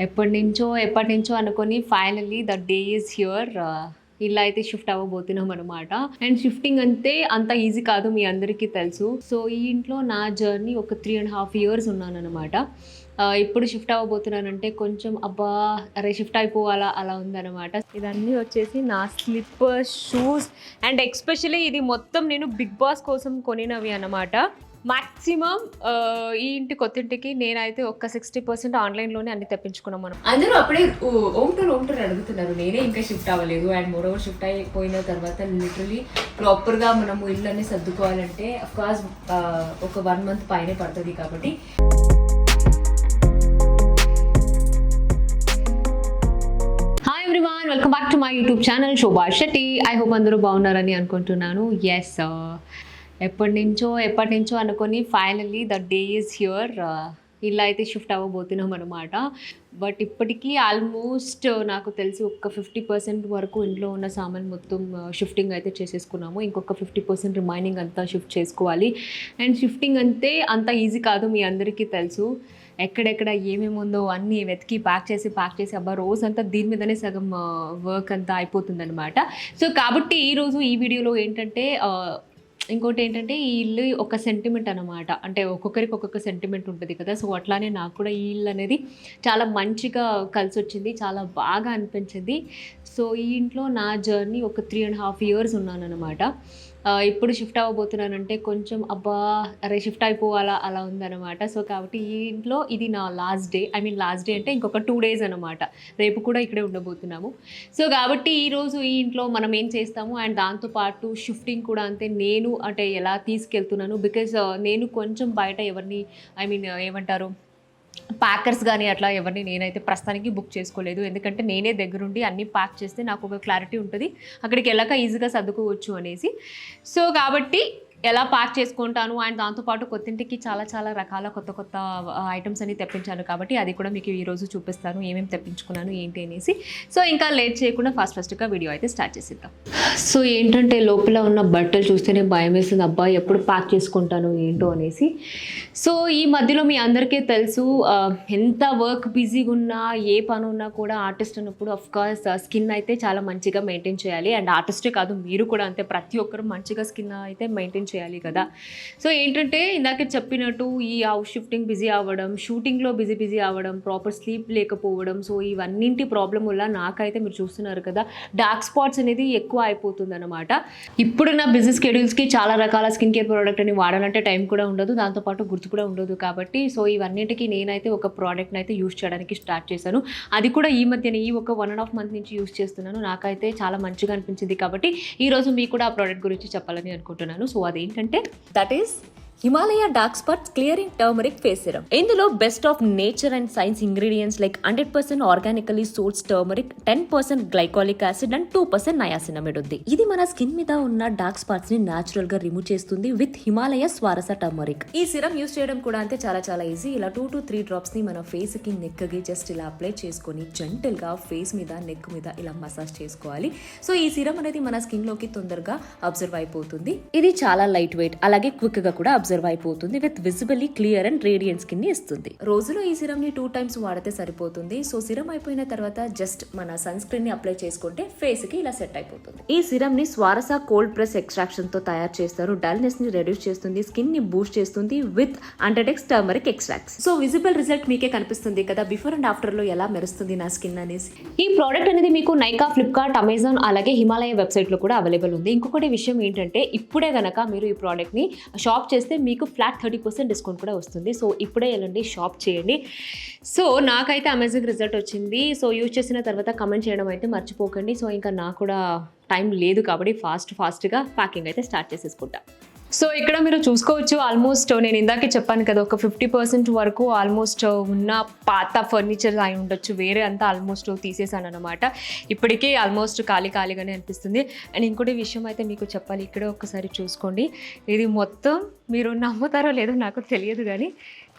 ఎప్పటి నుంచో అనుకొని finally the day is here. ఇలా అయితే షిఫ్ట్ అవ్వబోతున్నాం అనమాట. అండ్ షిఫ్టింగ్ అంతే అంత ఈజీ కాదు, మీ అందరికీ తెలుసు. సో ఈ ఇంట్లో నా జర్నీ ఒక 3.5 years ఉన్నానమాట. ఇప్పుడు షిఫ్ట్ అవ్వబోతున్నానంటే కొంచెం అబ్బా అరే షిఫ్ట్ అయిపోవాలా అలా ఉందన్నమాట. ఇదన్నీ వచ్చేసి నా స్లిప్పర్స్, షూస్ అండ్ ఎక్స్పెషలీ ఇది మొత్తం నేను బిగ్ బాస్ కోసం కొనినవి అనమాట. మాక్సిమం ఈ ఇంటి కొత్తింటికి నేనైతే ఒక 60% ఆన్లైన్లోనే అన్ని తెప్పించుకున్నాం. మనం అందరూ అప్పుడే ఓమ్ టూర్ అడుగుతున్నారు, నేనే ఇంకా షిఫ్ట్ అవ్వలేదు. అండ్ మోరోవర్ షిఫ్ట్ అయిపోయిన తర్వాత లిటరలీ ప్రాపర్గా మనము ఇల్లు అన్ని సర్దుకోవాలంటే అఫ్కోర్స్ ఒక 1 month పైనే పడుతుంది. కాబట్టి hi everyone, welcome back to my YouTube channel Shobha Shetty. I hope అందరూ బాగున్నారని అనుకుంటున్నాను. ఎస్, ఎప్పటి నుంచో అనుకొని finally the day is here. ఇలా అయితే షిఫ్ట్ అవ్వబోతున్నాం అనమాట. బట్ ఇప్పటికీ ఆల్మోస్ట్ నాకు తెలిసి ఒక 50% వరకు ఇంట్లో ఉన్న సామాన్ మొత్తం షిఫ్టింగ్ అయితే చేసేసుకున్నాము. ఇంకొక 50% రిమైనింగ్ అంతా షిఫ్ట్ చేసుకోవాలి. అండ్ షిఫ్టింగ్ అంతే అంత ఈజీ కాదు, మీ అందరికీ తెలుసు. ఎక్కడెక్కడ ఏమేమి ఉందో అన్నీ వెతికి ప్యాక్ చేసి అబ్బా రోజంతా దీని మీదనే సగం వర్క్ అంతా అయిపోతుందన్నమాట. సో కాబట్టి ఈరోజు ఈ వీడియోలో ఏంటంటే ఇంకోటి ఏంటంటే ఈ ఇల్లు ఒక సెంటిమెంట్ అనమాట. అంటే ఒక్కొక్కరికి ఒక్కొక్క సెంటిమెంట్ ఉంటుంది కదా. సో అట్లానే నాకు కూడా ఈ ఇల్లు అనేది చాలా మంచిగా కలిసి వచ్చింది, చాలా బాగా అనిపించింది. సో ఈ ఇంట్లో నా జర్నీ ఒక 3.5 years ఉన్నానన్నమాట. ఇప్పుడు షిఫ్ట్ అవ్వబోతున్నానంటే కొంచెం అబ్బా అరే షిఫ్ట్ అయిపోవాలా అలా ఉందన్నమాట. సో కాబట్టి ఈ ఇంట్లో ఇది నా లాస్ట్ డే. లాస్ట్ డే అంటే ఇంకొక 2 days అనమాట. రేపు కూడా ఇక్కడే ఉండబోతున్నాము. సో కాబట్టి ఈరోజు ఈ ఇంట్లో మనం ఏం చేస్తాము అండ్ దాంతోపాటు షిఫ్టింగ్ కూడా అంతే. నేను అంటే ఎలా తీసుకెళ్తున్నాను, బికాజ్ నేను కొంచెం బయట ఎవరిని ఏమంటారు ప్యాకర్స్ కానీ అట్లా ఎవరిని నేనైతే ప్రస్తుతానికి బుక్ చేసుకోలేదు. ఎందుకంటే నేనే దగ్గరుండి అన్నీ ప్యాక్ చేస్తే నాకు ఒక క్లారిటీ ఉంటుంది, అక్కడికి వెళ్ళాక ఈజీగా సర్దుకోవచ్చు అనేసి. సో కాబట్టి ఎలా ప్యాక్ చేసుకుంటాను అండ్ దాంతోపాటు కొత్తింటికి చాలా రకాల కొత్త ఐటమ్స్ అన్ని తెప్పించాను. కాబట్టి అది కూడా మీకు ఈరోజు చూపిస్తాను, ఏమేమి తెప్పించుకున్నాను ఏంటి అనేసి. సో ఇంకా లేట్ చేయకుండా ఫస్ట్గా వీడియో అయితే స్టార్ట్ చేసేద్దాం. సో ఏంటంటే లోపల ఉన్న బట్టలు చూస్తేనే భయం వేస్తుంది, అబ్బా ఎప్పుడు ప్యాక్ చేసుకుంటాను ఏంటో అనేసి. సో ఈ మధ్యలో మీ అందరికీ తెలుసు, ఎంత వర్క్ బిజీగా ఉన్నా ఏ పని ఉన్నా కూడా ఆర్టిస్ట్ అన్నప్పుడు అఫ్కోర్స్ స్కిన్ అయితే చాలా మంచిగా మెయింటైన్ చేయాలి. అండ్ ఆర్టిస్టే కాదు, మీరు కూడా అంతే, ప్రతి ఒక్కరు మంచిగా స్కిన్ అయితే మెయింటైన్ చేయాలి కదా. సో ఏంటంటే ఇందాక చెప్పినట్టు ఈ హౌస్ షిఫ్టింగ్ బిజీ అవ్వడం, షూటింగ్లో బిజీ అవ్వడం, ప్రాపర్ స్లీప్ లేకపోవడం, సో ఇవన్నింటి ప్రాబ్లం వల్ల నాకైతే మీరు చూస్తున్నారు కదా డార్క్ స్పాట్స్ అనేది ఎక్కువ అయిపోతుంది అనమాట. ఇప్పుడున్న బిజీ స్కెడ్యూల్స్కి చాలా రకాల స్కిన్ కేర్ ప్రోడక్ట్ అని వాడాలంటే టైం కూడా ఉండదు, దాంతోపాటు గుర్తు కూడా ఉండదు. కాబట్టి సో ఇవన్నింటికి నేనైతే ఒక ప్రోడక్ట్ని అయితే యూస్ చేయడానికి స్టార్ట్ చేశాను. అది కూడా ఈ మధ్యన ఈ ఒక 1.5 month నుంచి యూస్ చేస్తున్నాను. నాకైతే చాలా మంచిగా అనిపించింది. కాబట్టి ఈరోజు మీకు కూడా ఆ ప్రోడక్ట్ గురించి చెప్పాలని అనుకుంటున్నాను. సో అదేంటంటే that is Himalaya dark spots clearing turmeric face serum. ఇందులో best of nature and science ingredients like 100% organically source turmeric, 10% glycolic acid and 2% niacinamide ఉంది. ఇది మన స్కిన్ మీద ఉన్న డార్క్ స్పాట్స్ ని న్యాచురల్ గా రిమూవ్ చేస్తుంది విత్ హిమాలయ స్వారస టర్మరిక్. ఈ సిరమ్ యూస్ చేయడం కూడా అంతే చాలా ఈజీ. ఇలా 2 to 3 drops ని మన ఫేస్ కి నెక్ కి జస్ట్ ఇలా అప్లై చేసుకొని జెంటల్ గా ఫేస్ మీద నెక్ మీద ఇలా మసాజ్ చేసుకోవాలి. సో ఈ సిరమ్ అనేది మన స్కిన్ లోకి తొందరగా అబ్జర్వ్ అయిపోతుంది. ఇది చాలా లైట్ వెయిట్, అలాగే క్విక్ గా కూడా అబ్జర్వ్ అయిపోతుంది with visibly clear and radiant skin ని ఇస్తుంది. రోజులో ఈ సిరమ్ ని 2 times వాడితే సరిపోతుంది. సో సిరమ్ అయిపోయిన తర్వాత జస్ట్ మన సన్ స్క్రీన్ ని అప్లై చేసుకుంటే ఫేస్ కి ఇలా సెట్ అయిపోతుంది. ఈ సిరమ్ ని స్వారస కోల్డ్ ప్రెస్ ఎక్స్ట్రాక్షన్ తో తయారు చేస్తారు. డల్నెస్ ని రెడ్యూస్ చేస్తుంది, స్కిన్ ని బూస్ట్ చేస్తుంది with 100x turmeric extracts. So visible result మీకే కనిపిస్తుంది కదా బిఫోర్ అండ్ ఆఫ్టర్ లో ఎలా మెరుస్తుంది నా స్కిన్ అనేసి. ఈ ప్రోడక్ట్ అనేది మీకు నైకా, ఫ్లిప్కార్ట్, అమెజాన్ అలాగే హిమాలయ వెబ్సైట్ లో కూడా అవైలబుల్ ఉంది. ఇంకొకటి విషయం ఏంటంటే ఇప్పుడే గనక మీరు ఈ ప్రోడక్ట్ ని షాప్ చేస్తే మీకు ఫ్లాట్ 30% డిస్కౌంట్ కూడా వస్తుంది. సో ఇప్పుడే వెళ్ళండి, షాప్ చేయండి. సో నాకైతే అమేజింగ్ రిజల్ట్ వచ్చింది. సో యూజ్ చేసిన తర్వాత కమెంట్ చేయడం అయితే మర్చిపోకండి. సో ఇంకా నాకు కూడా టైం లేదు కాబట్టి ఫాస్ట్గా ప్యాకింగ్ అయితే స్టార్ట్ చేసేసుకుంటా. సో ఇక్కడ మీరు చూసుకోవచ్చు, ఆల్మోస్ట్ నేను ఇందాకే చెప్పాను కదా ఒక 50% వరకు ఆల్మోస్ట్ ఉన్న పాత ఫర్నిచర్ అయి ఉండొచ్చు, వేరే అంతా ఆల్మోస్ట్ తీసేసాను అనమాట. ఇప్పటికీ ఆల్మోస్ట్ ఖాళీగానే అనిపిస్తుంది. అండ్ ఇంకోటి విషయం అయితే మీకు చెప్పాలి, ఇక్కడ ఒకసారి చూసుకోండి. ఇది మొత్తం మీరు నమ్ముతారో లేదో నాకు తెలియదు కానీ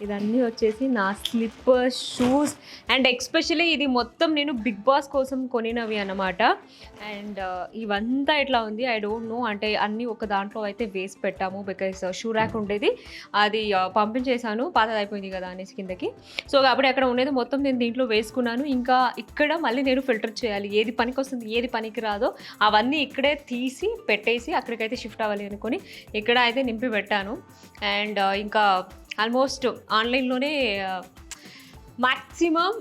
ఇదన్నీ వచ్చేసి నా స్లిప్పర్స్, షూస్ అండ్ ఎక్స్పెషలీ ఇది మొత్తం నేను బిగ్ బాస్ కోసం కొనినవి అన్నమాట. అండ్ ఇవంతా ఇట్లా ఉంది. ఐ డోంట్ నో, అంటే అన్నీ ఒక దాంట్లో అయితే వేసి పెట్టాము బికాస్ షూ ర్యాక్ ఉండేది, అది పంపించేశాను, పాతది అయిపోయింది కదా అనేసి కిందకి. సో కాబట్టి అక్కడ ఉండేది మొత్తం నేను దీంట్లో వేసుకున్నాను. ఇంకా ఇక్కడ మళ్ళీ నేను ఫిల్టర్ చేయాలి, ఏది పనికి వస్తుంది ఏది పనికి రాదో అవన్నీ ఇక్కడే తీసి పెట్టేసి అక్కడికైతే షిఫ్ట్ అవ్వాలి అనుకొని ఇక్కడ అయితే నింపి పెట్టాను. అండ్ ఇంకా ఆల్మోస్ట్ ఆన్లైన్లోనే మ్యాక్సిమం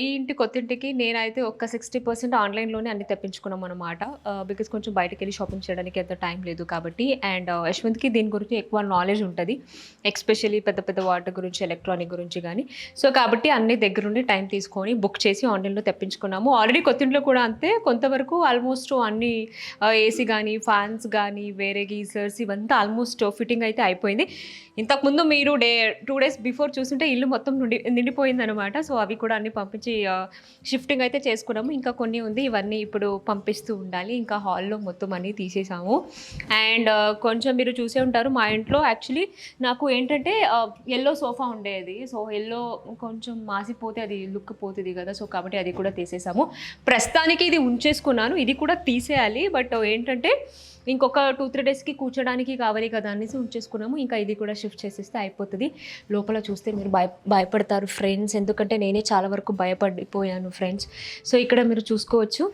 ఈ ఇంటి కొత్తింటికి నేనైతే ఒక 60% ఆన్లైన్లోనే అన్ని తెప్పించుకున్నాం అనమాట. బికాస్ కొంచెం బయటకు వెళ్ళి షాపింగ్ చేయడానికి ఎంత టైం లేదు కాబట్టి. అండ్ యశ్వంత్కి దీని గురించి ఎక్కువ నాలెడ్జ్ ఉంటుంది, ఎక్స్పెషల్లీ పెద్ద పెద్ద వాటర్ గురించి, ఎలక్ట్రానిక్ గురించి కానీ. సో కాబట్టి అన్ని దగ్గరుండి టైం తీసుకొని బుక్ చేసి ఆన్లైన్లో తెప్పించుకున్నాము. ఆల్రెడీ కొత్తింట్లో కూడా అంతే, కొంతవరకు ఆల్మోస్ట్ అన్ని ఏసీ కానీ, ఫ్యాన్స్ కానీ, వేరే గీజర్స్ ఇవంతా ఆల్మోస్ట్ ఫిట్టింగ్ అయితే అయిపోయింది. ఇంతకుముందు మీరు 2 days బిఫోర్ చూస్తుంటే ఇల్లు మొత్తం నిండిపోయిందనమాట. సో అవి కూడా అన్ని పంపించి షిఫ్టింగ్ అయితే చేసుకున్నాము. ఇంకా కొన్ని ఉంది, ఇవన్నీ ఇప్పుడు పంపిస్తూ ఉండాలి. ఇంకా హాల్లో మొత్తం అన్నీ తీసేసాము. అండ్ కొంచెం మీరు చూసే ఉంటారు, మా ఇంట్లో యాక్చువల్లీ నాకు ఏంటంటే ఎల్లో సోఫా ఉండేది. సో ఎల్లో కొంచెం మాసిపోతే అది లుక్ పోతుంది కదా, సో కాబట్టి అది కూడా తీసేసాము. ప్రస్తుతానికి ఇది ఉంచేసుకున్నాను, ఇది కూడా తీసేయాలి. బట్ ఏంటంటే ఇంకొక 2-3 డేస్కి కూర్చోడానికి కావాలి కదా అనేసి ఉంచేసుకున్నాము. ఇంకా ఇది కూడా షిఫ్ట్ చేసేస్తే అయిపోతుంది. లోపల చూస్తే మీరు భయపడతారు ఫ్రెండ్స్, ఎందుకంటే నేనే చాలా వరకు భయపడిపోయాను ఫ్రెండ్స్. సో ఇక్కడ మీరు చూసుకోవచ్చు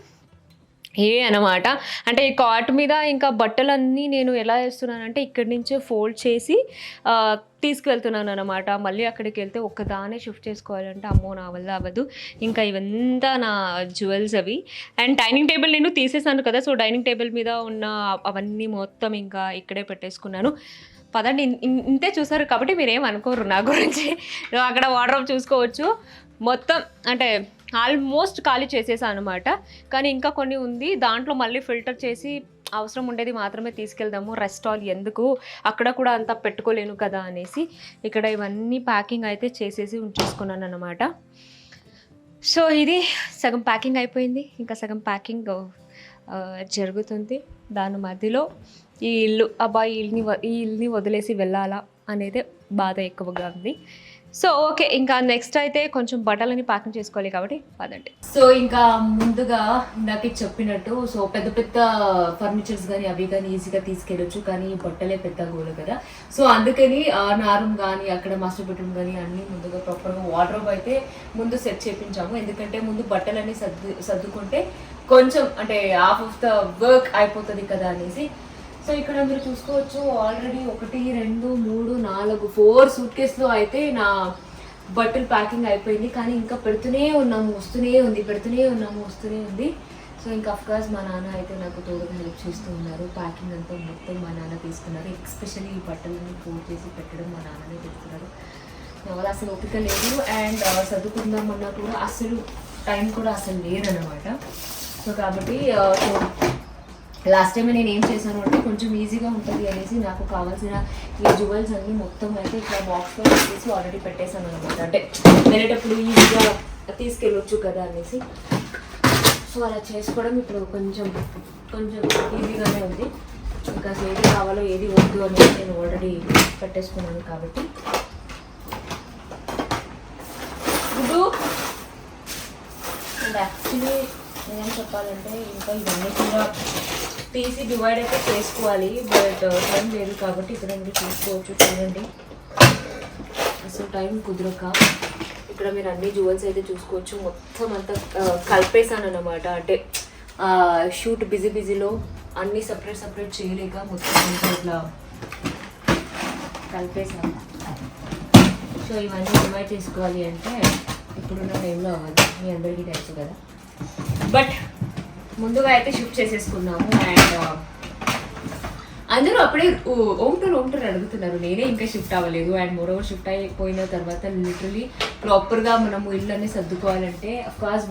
అనమాట. అంటే ఈ కాట్ మీద ఇంకా బట్టలన్నీ నేను ఎలా వేస్తున్నానంటే ఇక్కడి నుంచే ఫోల్డ్ చేసి తీసుకువెళ్తున్నాను అనమాట. మళ్ళీ అక్కడికి వెళ్తే ఒక్కదానే షిఫ్ట్ చేసుకోవాలంటే అమ్మో నా వల్ల అవ్వదు. ఇంకా ఇవంతా నా జ్యువెల్స్ అవి. అండ్ డైనింగ్ టేబుల్ నేను తీసేసాను కదా, సో డైనింగ్ టేబుల్ మీద ఉన్న అవన్నీ మొత్తం ఇంకా ఇక్కడే పెట్టేసుకున్నాను. పదండి, ఇంతే చూసారు కాబట్టి మీరేం అనుకోరు నా గురించి. అక్కడ వార్డ్రోబ్ చూసుకోవచ్చు, మొత్తం అంటే ఆల్మోస్ట్ ఖాళీ చేసేసాను అనమాట. కానీ ఇంకా కొన్ని ఉంది, దాంట్లో మళ్ళీ ఫిల్టర్ చేసి అవసరం ఉండేది మాత్రమే తీసుకెళ్దాము, రెస్ట్ ఆల్ ఎందుకు, అక్కడ కూడా అంతా పెట్టుకోలేను కదా అనేసి ఇక్కడ ఇవన్నీ ప్యాకింగ్ అయితే చేసేసి ఉంచేసుకున్నాను అనమాట. సో ఇది సగం ప్యాకింగ్ అయిపోయింది, ఇంకా సగం ప్యాకింగ్ జరుగుతుంది. దాని మధ్యలో ఈ ఇల్లు, అబ్బాయి ఈ ఇల్లుని వదిలేసి వెళ్ళాలా అనేది బాధ ఎక్కువగా ఉంది. సో ఓకే, ఇంకా నెక్స్ట్ అయితే కొంచెం బట్టలని ప్యాకింగ్ చేసుకోవాలి కాబట్టి పదండి. సో ఇంకా ముందుగా ఇందాక చెప్పినట్టు, సో పెద్ద పెద్ద ఫర్నిచర్స్ కానీ అవి కానీ ఈజీగా తీసుకెళ్ళొచ్చు, కానీ బట్టలే పెద్ద గోలు కదా. సో అందుకని నా రూమ్ కానీ అక్కడ మాస్టర్ బెడ్రూమ్ కానీ అన్నీ ముందుగా ప్రాపర్గా వార్డ్రోబ్ అయితే ముందు సెట్ చేయించాము. ఎందుకంటే ముందు బట్టలన్నీ సర్దుకుంటే కొంచెం అంటే హాఫ్ ఆఫ్ ద వర్క్ అయిపోతుంది కదా అనేసి. సో ఇక్కడ మీరు చూసుకోవచ్చు, ఆల్రెడీ 1, 2, 3, 4, 4 సూట్ కేసులో అయితే నా బట్టలు ప్యాకింగ్ అయిపోయింది. కానీ ఇంకా పెడుతూనే ఉన్నాము, వస్తూనే ఉంది, పెడుతూనే ఉన్నాము, వస్తూనే ఉంది. సో ఇంకా అఫ్కోర్స్ మా నాన్న అయితే నాకు తోడుగా హెల్ప్ చేస్తూ ఉన్నారు. ప్యాకింగ్ అంతా మొత్తం మా నాన్న తీసుకున్నారు. ఎక్స్పెషల్లీ ఈ బట్టలని ఫోల్డ్ చేసి పెట్టడం మా నాన్ననే తీసుకున్నారు. ఎవరు అసలు ఓపిక లేదు. అండ్ చదువుకుందామన్నా కూడా అసలు టైం కూడా అసలు లేదన్నమాట. సో కాబట్టి లాస్ట్ టైం నేను ఏం చేశాను అంటే కొంచెం ఈజీగా ఉంటుంది అనేసి నాకు కావాల్సిన ఈ జ్యువెల్స్ అన్నీ మొత్తం అయితే ఇట్లా బాక్స్లో పెట్టేసి ఆల్రెడీ పెట్టేశాను అనమాట. అంటే వెళ్ళేటప్పుడు ఈజీగా తీసుకెళ్ళొచ్చు కదా అనేసి. సో అలా చేసుకోవడం ఇప్పుడు కొంచెం ఈజీగానే ఉంది. ఇంకా ఏది కావాలో ఏది వద్దు అనేది నేను ఆల్రెడీ పెట్టేసుకున్నాను కాబట్టి. ఇప్పుడు అండ్ యాక్చువల్లీ నేనేం చెప్పాలంటే ఇంకా ఇవన్నీ కూడా తీసి డివైడ్ అయితే చేసుకోవాలి, బట్ టైం లేదు కాబట్టి ఇక్కడ మీరు చూసుకోవచ్చు. చూడండి, అసలు టైం కుదరక ఇక్కడ మీరు అన్ని జ్యువెల్స్ అయితే చూసుకోవచ్చు. మొత్తం అంతా కలిపేసాను అనమాట. అంటే షూట్ బిజీలో అన్నీ సపరేట్ చేయలేక మొత్తం అంతా ఇట్లా కలిపేసాను. సో ఇవన్నీ డివైడ్ చేసుకోవాలి అంటే ఇప్పుడున్న టైంలో అవ్వదు, మీ అందరికీ తెలుసు కదా. బట్ ముందుగా అయితే షిఫ్ట్ చేసేసుకున్నాము. అండ్ అందరూ అప్పుడే ఓంటూరు అడుగుతున్నారు, నేనే ఇంకా షిఫ్ట్ అవ్వలేదు. అండ్ మోరోవర్ షిఫ్ట్ అయిపోయిన తర్వాత లిటరలీ ప్రాపర్గా మనము ఇల్లు అన్నీ సర్దుకోవాలంటే అఫ్కోర్స్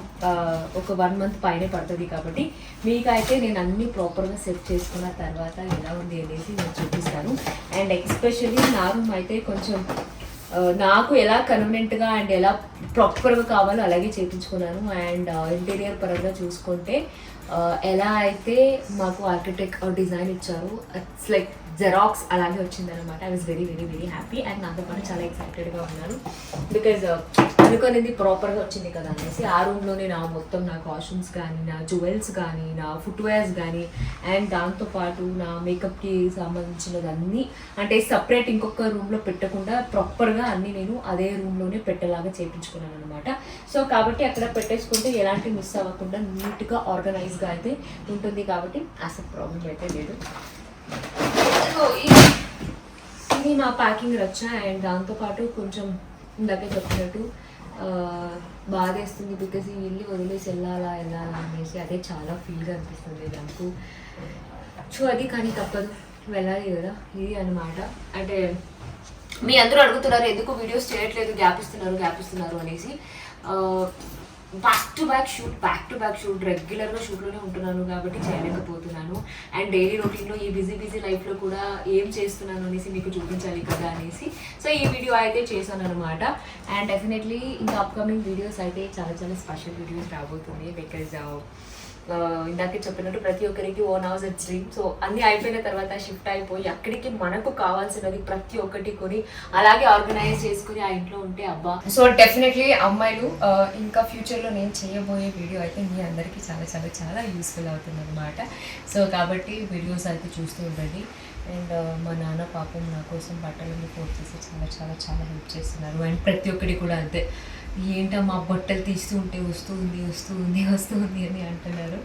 ఒక 1 month పైనే పడుతుంది. కాబట్టి మీకైతే నేను అన్నీ ప్రాపర్గా సెట్ చేసుకున్న తర్వాత ఎలా ఉంది అనేసి నేను చూపిస్తాను. అండ్ ఎక్స్పెషల్లీ నా రూమ్ అయితే కొంచెం నాకు ఎలా కన్వీనియంట్గా అండ్ ఎలా ప్రాపర్గా కావాలో అలాగే చేయించుకున్నాను. అండ్ ఇంటీరియర్ పరంగా చూసుకుంటే ఎలా అయితే మాకు ఆర్కిటెక్ట్ డిజైన్ ఇచ్చారు, ఇట్స్ లైక్ జెరాక్స్ అలాగే వచ్చిందనమాట. I was very very very happy and నాతో పాటు చాలా ఎక్సైటెడ్గా ఉన్నాను బికాజ్ అనుకునేది ప్రాపర్గా వచ్చింది కదా అనేసి. ఆ రూమ్లోనే మొత్తం నా కాస్ట్యూమ్స్ కానీ, నా జ్యువెల్స్ కానీ, నా ఫుట్వేర్స్ కానీ అండ్ దాంతోపాటు నా మేకప్కి సంబంధించినది అన్నీ అంటే సపరేట్ ఇంకొక రూమ్లో పెట్టకుండా ప్రాపర్గా అన్నీ నేను అదే రూమ్లోనే పెట్టేలాగా చేయించుకున్నాను అనమాట. సో కాబట్టి అక్కడ పెట్టేసుకుంటే ఎలాంటి మిస్ అవ్వకుండా నీట్గా ఆర్గనైజ్గా అయితే ఉంటుంది కాబట్టి అసలు ప్రాబ్లం అయితే లేదు. ఇది నా ప్యాకింగ్ రచ్చ అండ్ దాంతోపాటు కొంచెం ఇందాకే చెప్పినట్టు బాధేస్తుంది బికాజ్ ఈ ఇల్లు వదిలేసి వెళ్ళాలా అనేసి అదే చాలా ఫీల్గా అనిపిస్తుంది నాకు. సో అది కానీ తప్పదు, వెళ్ళాలి కదా ఇది అనమాట. అంటే మీ అందరూ అడుగుతున్నారు ఎందుకు వీడియోస్ చేయట్లేదు, గ్యాప్ ఇస్తున్నారు అనేసి. బ్యాక్ టు బ్యాక్ షూట్ రెగ్యులర్గా షూట్లోనే ఉంటున్నాను కాబట్టి చేయలేకపోతున్నాను. అండ్ డైలీ రొటీన్లో ఈ బిజీ లైఫ్లో కూడా ఏం చేస్తున్నాను అనేసి మీకు చూపించాలి కదా అనేసి సో ఈ వీడియో అయితే చేశాను అనమాట. అండ్ డెఫినెట్లీ ఇంకా అప్కమింగ్ వీడియోస్ అయితే చాలా చాలా స్పెషల్ వీడియోస్ రాబోతుంది బికాజ్ ఇందాకే చెప్పినట్టు ప్రతి ఒక్కరికి own house it's dream. So అన్నీ అయిపోయిన తర్వాత షిఫ్ట్ అయిపోయి అక్కడికి మనకు కావాల్సినది ప్రతి ఒక్కటి కొని అలాగే ఆర్గనైజ్ చేసుకుని ఆ ఇంట్లో ఉంటే అబ్బా. సో డెఫినెట్లీ అమ్మాయిలు ఇంకా ఫ్యూచర్లో నేను చేయబోయే వీడియో అయితే మీ అందరికీ చాలా చాలా చాలా యూస్ఫుల్ అవుతుంది అనమాట. సో కాబట్టి వీడియోస్ అయితే చూస్తూ ఉండండి. అండ్ మా నాన్న పాపం నా కోసం బట్టలు ఫోర్స్ చేసి చాలా చాలా చాలా హెల్ప్ చేస్తున్నారు. అండ్ ప్రతి ఒక్కటి కూడా అంతే, ఏంటమ్మా బట్టలు తీస్తూ ఉంటే వస్తుంది అని అంటున్నారు.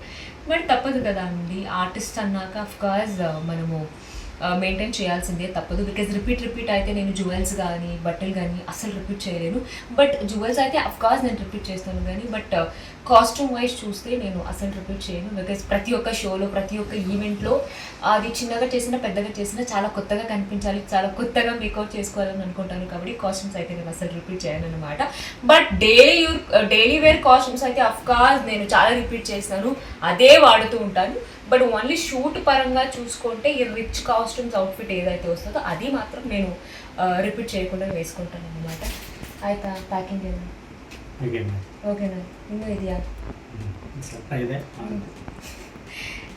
బట్ తప్పదు కదా అండి, ఆర్టిస్ట్ అన్నాక అఫ్కోర్స్ మనము మెయింటైన్ చేయాల్సిందే, తప్పదు. బికాజ్ రిపీట్ అయితే నేను జ్యువెల్స్ కానీ బట్టలు కానీ అసలు రిపీట్ చేయలేను. బట్ జ్యువెల్స్ అయితే అఫ్కోర్స్ నేను రిపీట్ చేస్తాను కానీ బట్ కాస్ట్యూమ్ వైజ్ చూస్తే నేను అసలు రిపీట్ చేయను. బికాజ్ ప్రతి ఒక్క షోలో ప్రతి ఒక్క ఈవెంట్లో అది చిన్నగా చేసినా పెద్దగా చేసినా చాలా కొత్తగా కనిపించాలి, చాలా కొత్తగా మేకౌట్ చేసుకోవాలని అనుకుంటాను కాబట్టి కాస్ట్యూమ్స్ అయితే నేను అసలు రిపీట్ చేయను అనమాట. బట్ డైలీ వేర్ కాస్ట్యూమ్స్ అయితే అఫ్కోర్స్ నేను చాలా రిపీట్ చేస్తాను, అదే వాడుతూ ఉంటాను. బట్ ఓన్లీ షూట్ పరంగా చూసుకుంటే ఈ రిచ్ కాస్ట్యూమ్స్ అవుట్ఫిట్ ఏదైతే వస్తుందో అది మాత్రం నేను రిపీట్ చేయకుండా వేసుకుంటాను అనమాట. అయితే ప్యాకింగ్ ఓకేనా? ఇంకా ఇది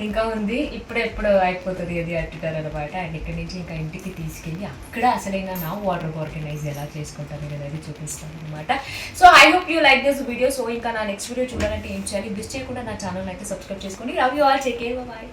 ఇంకా ఉంది, ఎప్పుడు అయిపోతుంది అది అంటున్నారు అనమాట. అండ్ ఇక్కడి నుంచి ఇంకా ఇంటికి తీసుకెళ్ళి అక్కడ అసలైన నా వాటర్ ఆర్గనైజ్ ఎలా చేసుకుంటాను అనేది చూపిస్తాను అనమాట. So I hope you like this video. So ఇంకా నా నెక్స్ట్ వీడియో చూడాలంటే ఏం చేయాలి, మిస్ చేయకుండా నా ఛానల్ అయితే సబ్స్క్రైబ్ చేసుకోండి. Love you all, take care, by.